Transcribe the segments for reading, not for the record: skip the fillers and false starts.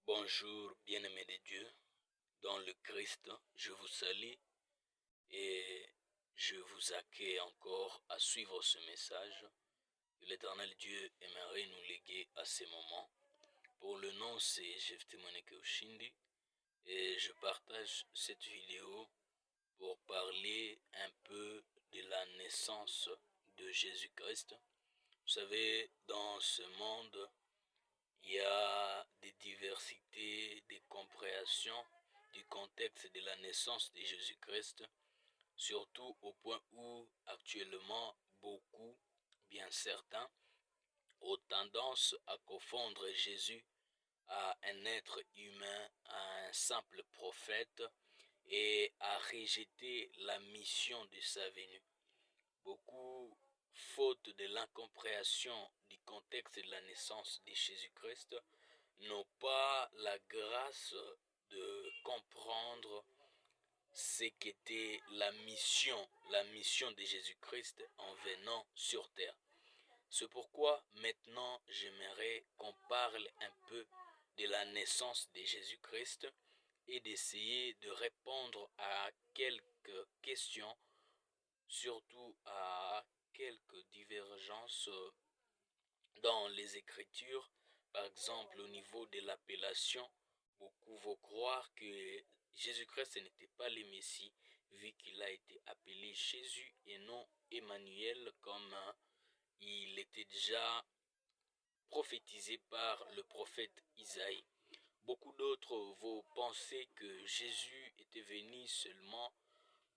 Bonjour, bien-aimés de Dieu, dans le Christ, je vous salue et je vous accueille encore à suivre ce message que l'Éternel Dieu aimerait nous léguer à ces moments. Pour le nom, c'est Jephté Moneke Oshindi et je partage cette vidéo pour parler un peu de la naissance de Jésus-Christ. Vous savez, dans ce monde, il y a des diversités, des compréhensions du contexte de la naissance de Jésus-Christ, surtout au point où actuellement beaucoup, bien certains, ont tendance à confondre Jésus à un être humain, à un simple prophète et à rejeter la mission de sa venue. Beaucoup, faute de l'incompréhension du contexte de la naissance de Jésus-Christ, n'ont pas la grâce de comprendre ce qu'était la mission de Jésus-Christ en venant sur terre. C'est pourquoi maintenant j'aimerais qu'on parle un peu de la naissance de Jésus-Christ et d'essayer de répondre à quelques questions, surtout à quelques divergences dans les Écritures. Par exemple, au niveau de l'appellation, beaucoup vont croire que Jésus-Christ n'était pas le Messie, vu qu'il a été appelé Jésus et non Emmanuel, comme il était déjà prophétisé par le prophète Isaïe. Beaucoup d'autres vont penser que Jésus était venu seulement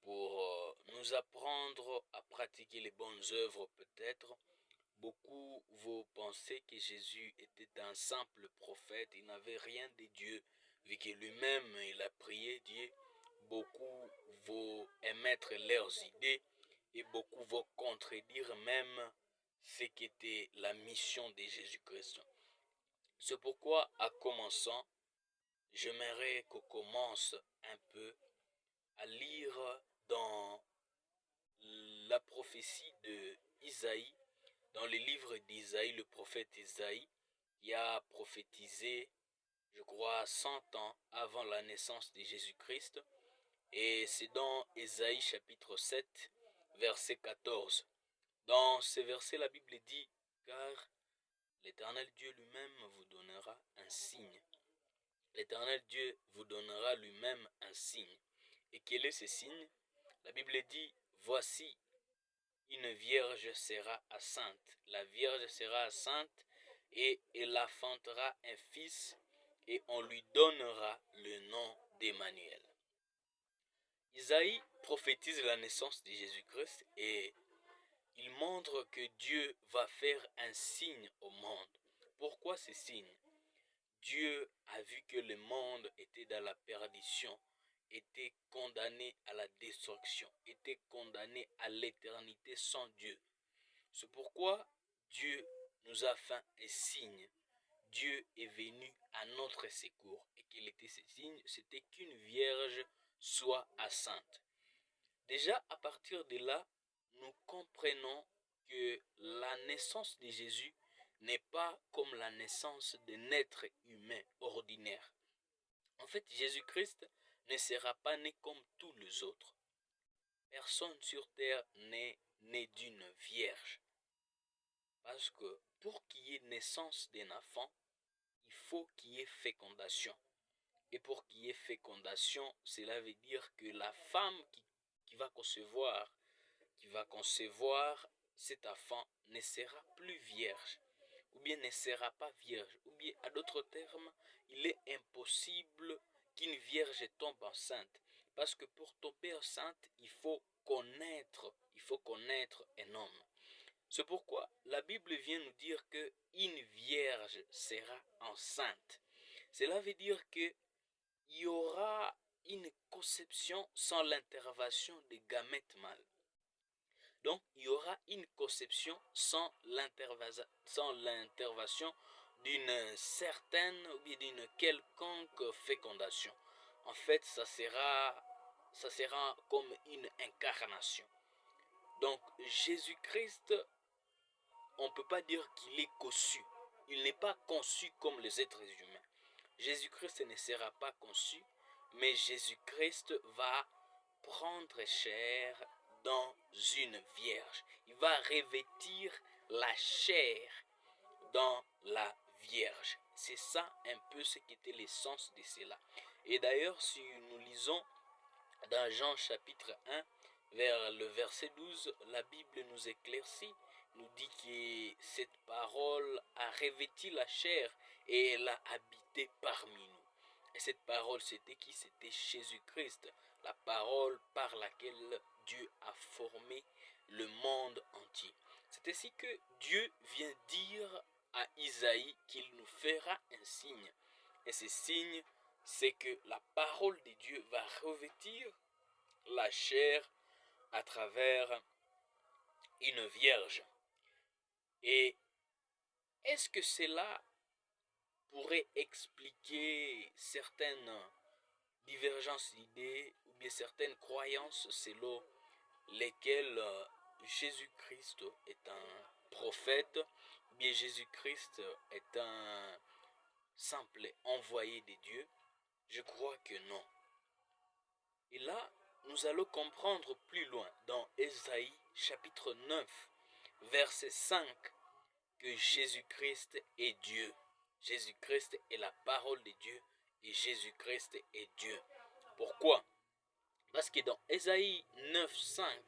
pour nous apprendre à pratiquer les bonnes œuvres peut-être. Beaucoup vont penser que Jésus était un simple prophète, il n'avait rien de Dieu, vu que lui-même il a prié Dieu. Beaucoup vont émettre leurs idées et beaucoup vont contredire même ce qu'était la mission de Jésus-Christ. C'est pourquoi, à commençant, j'aimerais qu'on commence un peu à lire dans la prophétie de Isaïe. Dans le livre d'Isaïe, le prophète Isaïe, qui a prophétisé, je crois, 100 ans avant la naissance de Jésus-Christ. Et c'est dans Isaïe chapitre 7, verset 14. Dans ce verset, la Bible dit, car l'Éternel Dieu lui-même vous donnera un signe. L'Éternel Dieu vous donnera lui-même un signe. Et quel est ce signe? La Bible dit, voici, une vierge sera enceinte. La vierge sera enceinte et elle enfantera un fils et on lui donnera le nom d'Emmanuel. Isaïe prophétise la naissance de Jésus-Christ et il montre que Dieu va faire un signe au monde. Pourquoi ce signe? Dieu a vu que le monde était dans la perdition, était condamné à la destruction, était condamné à l'éternité sans Dieu. C'est pourquoi Dieu nous a fait un signe. Dieu est venu à notre secours. Et quel était ce signe? C'était qu'une vierge soit enceinte. Déjà, à partir de là, nous comprenons que la naissance de Jésus n'est pas comme la naissance d'un être humain ordinaire. En fait, Jésus-Christ ne sera pas né comme tous les autres. Personne sur terre n'est né d'une vierge. Parce que pour qu'il y ait naissance d'un enfant, il faut qu'il y ait fécondation. Et pour qu'il y ait fécondation, cela veut dire que la femme qui va concevoir cet enfant ne sera plus vierge, ou bien ne sera pas vierge, ou bien à d'autres termes, il est impossible qu'une vierge tombe enceinte, parce que pour tomber enceinte, il faut connaître un homme. C'est pourquoi la Bible vient nous dire que une vierge sera enceinte. Cela veut dire que il y aura une conception sans l'intervention des gamètes mâles. Donc, il y aura une conception sans l'intervention d'une certaine ou bien d'une quelconque fécondation. En fait, ça sera comme une incarnation. Donc, Jésus-Christ, on ne peut pas dire qu'il est conçu. Il n'est pas conçu comme les êtres humains. Jésus-Christ ne sera pas conçu, mais Jésus-Christ va prendre chair dans une vierge. Il va revêtir la chair dans la vierge. C'est ça un peu ce qui était l'essence de cela. Et d'ailleurs, si nous lisons dans Jean chapitre 1, vers le verset 12, la Bible nous éclaircit, nous dit que cette parole a revêtu la chair et elle a habité parmi nous. Et cette parole, c'était qui? C'était Jésus-Christ, la parole par laquelle Dieu a formé le monde entier. C'est ainsi que Dieu vient dire à Isaïe qu'il nous fera un signe. Et ce signe, c'est que la parole de Dieu va revêtir la chair à travers une vierge. Et est-ce que cela pourrait expliquer certaines divergences d'idées ou bien certaines croyances selon lesquelles Jésus-Christ est un prophète, ou bien Jésus-Christ est un simple envoyé de Dieu? Je crois que non. Et là, nous allons comprendre plus loin dans Ésaïe chapitre 9, verset 5, que Jésus-Christ est Dieu. Jésus-Christ est la parole de Dieu et Jésus-Christ est Dieu. Pourquoi? Parce que dans Ésaïe 9, 5,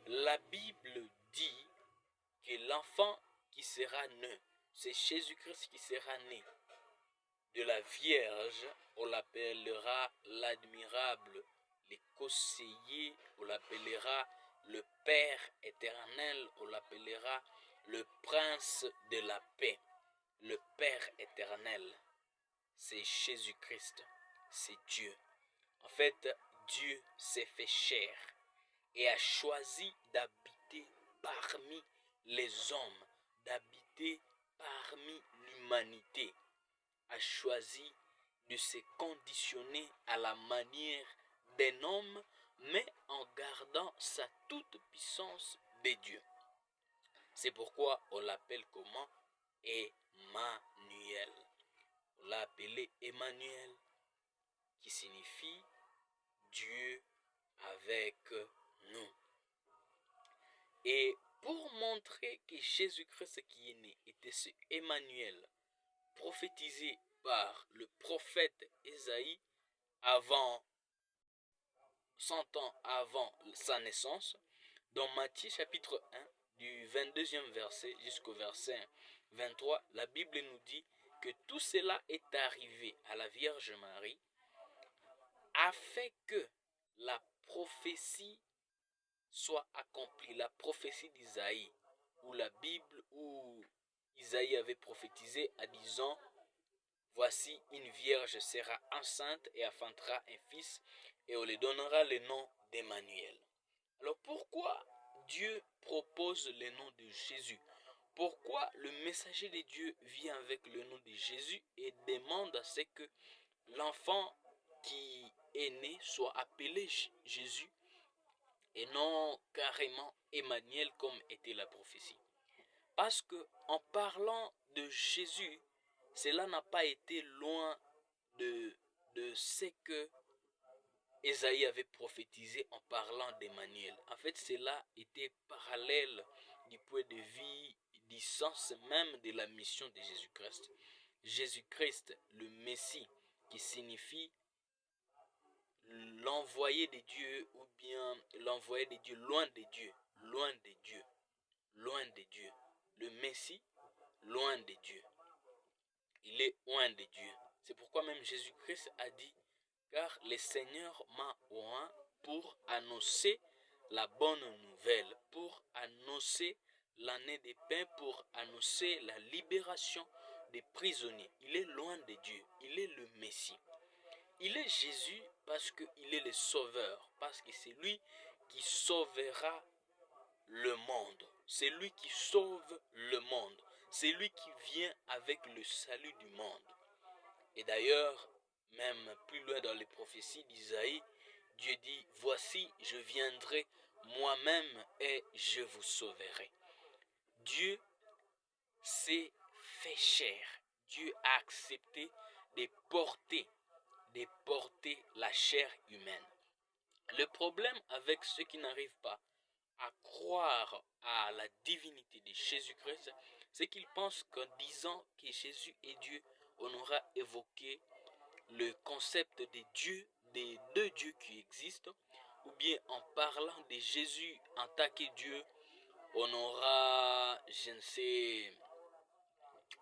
la Bible dit que l'enfant qui sera né, c'est Jésus-Christ qui sera né de la Vierge. On l'appellera l'admirable, le conseiller, on l'appellera le Père éternel, on l'appellera le prince de la paix. Le Père éternel, c'est Jésus-Christ, c'est Dieu. En fait, Dieu s'est fait chair et a choisi d'habiter parmi les hommes, d'habiter parmi l'humanité, a choisi de se conditionner à la manière d'un homme, mais en gardant sa toute puissance de Dieu. C'est pourquoi on l'appelle comment? Emmanuel. On l'a appelé Emmanuel, qui signifie Dieu avec nous. Et pour montrer que Jésus-Christ qui est né était ce Emmanuel, prophétisé par le prophète Ésaïe avant 100 ans avant sa naissance, dans Matthieu chapitre 1, du 22e verset jusqu'au verset 23, la Bible nous dit que tout cela est arrivé à la Vierge Marie afin que la prophétie soit accomplie, la prophétie d'Isaïe, où la Bible, où Isaïe avait prophétisé en disant: voici une vierge sera enceinte et enfantera un fils et on lui donnera le nom d'Emmanuel. Alors pourquoi Dieu propose le nom de Jésus? Pourquoi le messager de Dieu vient avec le nom de Jésus et demande à ce que l'enfant qui est né soit appelé Jésus et non carrément Emmanuel comme était la prophétie? Parce que en parlant de Jésus, cela n'a pas été loin de ce que Ésaïe avait prophétisé en parlant d'Emmanuel. En fait, cela était parallèle du point de vue, du sens même de la mission de Jésus-Christ. Jésus-Christ, le Messie, qui signifie l'envoyé de Dieu, ou bien l'envoyé de Dieu, loin de Dieu, loin de Dieu, loin de Dieu. Le Messie, loin de Dieu. Il est loin de Dieu. C'est pourquoi même Jésus-Christ a dit: car le Seigneur m'a oint pour annoncer la bonne nouvelle, pour annoncer l'année des pains, pour annoncer la libération des prisonniers. Il est loin de Dieu, il est le Messie. Il est Jésus parce qu'il est le sauveur, parce que c'est lui qui sauvera le monde. C'est lui qui sauve le monde. C'est lui qui vient avec le salut du monde. Et d'ailleurs, même plus loin dans les prophéties d'Isaïe, Dieu dit: voici, je viendrai moi-même et je vous sauverai. Dieu s'est fait chair. Dieu a accepté de porter la chair humaine. Le problème avec ceux qui n'arrivent pas à croire à la divinité de Jésus-Christ, c'est qu'ils pensent qu'en disant que Jésus est Dieu, on aura évoqué le concept de Dieu, des deux dieux qui existent, ou bien en parlant de Jésus en tant que Dieu, on aura, je ne sais,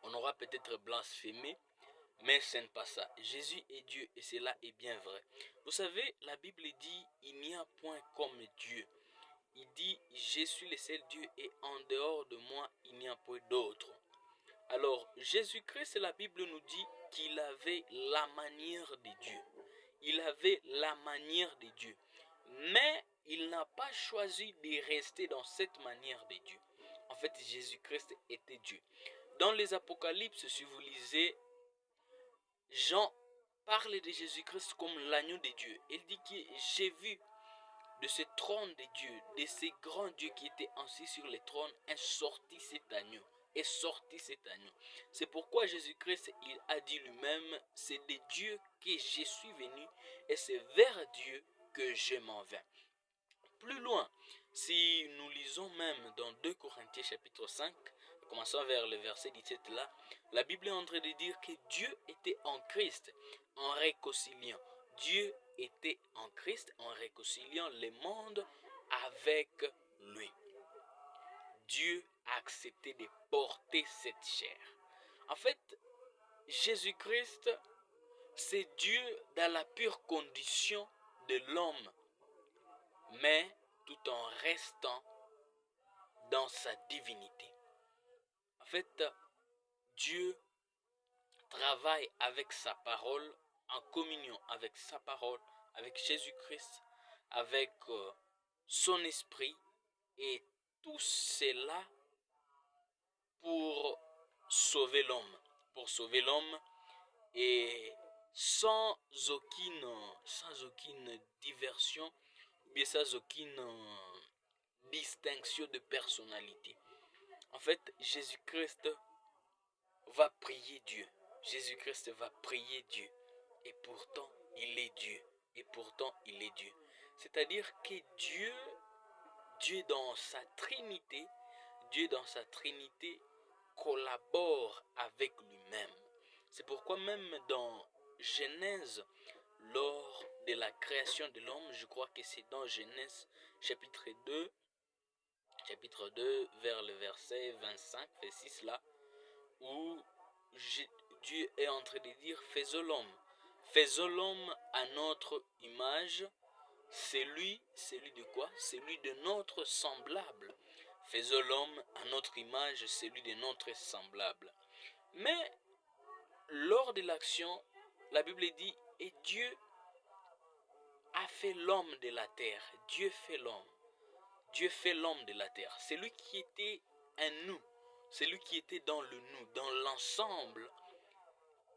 on aura peut-être blasphémé, mais ce n'est pas ça. Jésus est Dieu et cela est bien vrai. Vous savez, la Bible dit, il n'y a point comme Dieu. Il dit, je suis le seul Dieu et en dehors de moi, il n'y a point d'autre. Alors, Jésus-Christ, la Bible nous dit qu'il avait la manière de Dieu. Il avait la manière de Dieu. Mais il n'a pas choisi de rester dans cette manière de Dieu. En fait, Jésus-Christ était Dieu. Dans les Apocalypses, si vous lisez, Jean parle de Jésus-Christ comme l'agneau de Dieu. Il dit que j'ai vu de ce trône de Dieu, de ces grands dieux qui étaient assis sur le trône, est sorti cet agneau. Est sorti cet agneau. C'est pourquoi Jésus-Christ, il a dit lui-même, c'est de Dieu que je suis venu et c'est vers Dieu que je m'en vais. Plus loin, si nous lisons même dans 2 Corinthiens chapitre 5, commençons vers le verset 17 là, la Bible est en train de dire que Dieu était en Christ, en réconciliant. Dieu était en Christ, en réconciliant le monde avec lui. Dieu a accepté de porter cette chair. En fait, Jésus-Christ, c'est Dieu dans la pure condition de l'homme, mais tout en restant dans sa divinité. En fait, Dieu travaille avec sa parole, en communion avec sa parole, avec Jésus-Christ, avec son esprit, et tout cela pour sauver l'homme. Pour sauver l'homme et sans aucune diversion, ou bien sans aucune distinction de personnalité. En fait, Jésus-Christ va prier Dieu. Jésus-Christ va prier Dieu. Et pourtant, il est Dieu. Et pourtant, il est Dieu. C'est-à-dire que Dieu dans sa Trinité, Dieu dans sa Trinité collabore avec lui-même. C'est pourquoi même dans Genèse, lors de la création de l'homme, je crois que c'est dans Genèse chapitre 2 vers le verset 25, verset 6 là, où Dieu est en train de dire, faisons l'homme à notre image, celui de quoi? Celui de notre semblable. Faisons l'homme à notre image, celui de notre semblable. Mais lors de l'action, la Bible dit, et Dieu a fait l'homme de la terre. Dieu fait l'homme. Dieu fait l'homme de la terre. Celui qui était un nous, celui qui était dans le nous, dans l'ensemble,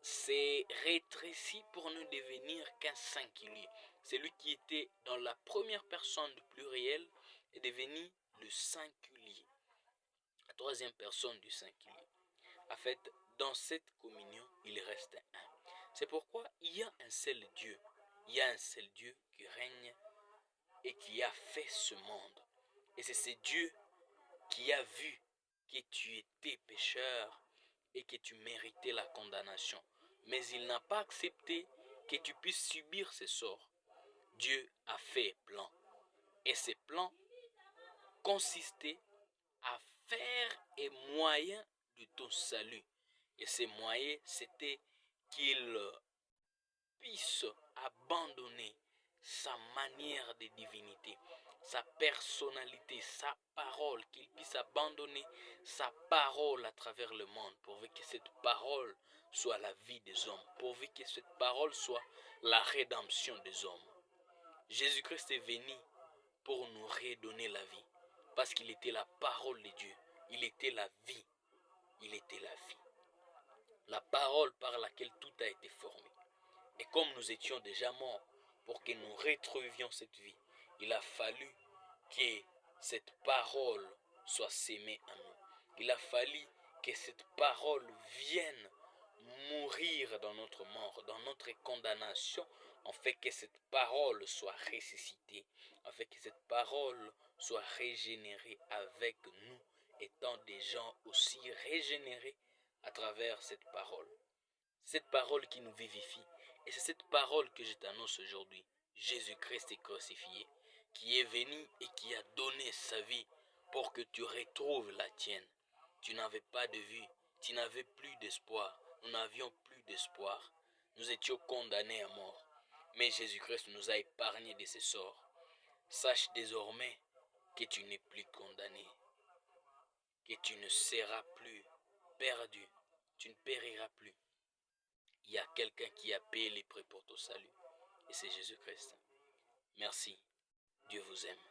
s'est rétréci pour ne devenir qu'un singulier. Celui qui était dans la première personne du pluriel est devenu le singulier. La troisième personne du singulier. En fait, dans cette communion, il reste un. C'est pourquoi il y a un seul Dieu. Il y a un seul Dieu qui règne et qui a fait ce monde. Et c'est ce Dieu qui a vu que tu étais pécheur et que tu méritais la condamnation. Mais il n'a pas accepté que tu puisses subir ce sort. Dieu a fait un plan. Et ce plan consistait à faire un moyen de ton salut. Et ce moyen, c'était qu'il puisse abandonner sa manière de divinité, sa personnalité, sa parole, qu'il puisse abandonner sa parole à travers le monde, pourvu que cette parole soit la vie des hommes, pourvu que cette parole soit la rédemption des hommes. Jésus-Christ est venu pour nous redonner la vie, parce qu'il était la parole de Dieu, il était la vie, il était la vie. La parole par laquelle tout a été formé. Et comme nous étions déjà morts, pour que nous retrouvions cette vie, il a fallu que cette parole soit sémée en nous. Il a fallu que cette parole vienne mourir dans notre mort, dans notre condamnation, afin que cette parole soit ressuscitée, afin que cette parole soit régénérée avec nous, étant des gens aussi régénérés à travers cette parole. Cette parole qui nous vivifie. Et c'est cette parole que je t'annonce aujourd'hui. Jésus-Christ est crucifié, qui est venu et qui a donné sa vie pour que tu retrouves la tienne. Tu n'avais pas de vie, tu n'avais plus d'espoir, nous n'avions plus d'espoir. Nous étions condamnés à mort. Mais Jésus-Christ nous a épargnés de ce sort. Sache désormais que tu n'es plus condamné, que tu ne seras plus perdu, tu ne périras plus. Il y a quelqu'un qui a payé les prix pour ton salut. Et c'est Jésus-Christ. Merci. Dieu vous aime.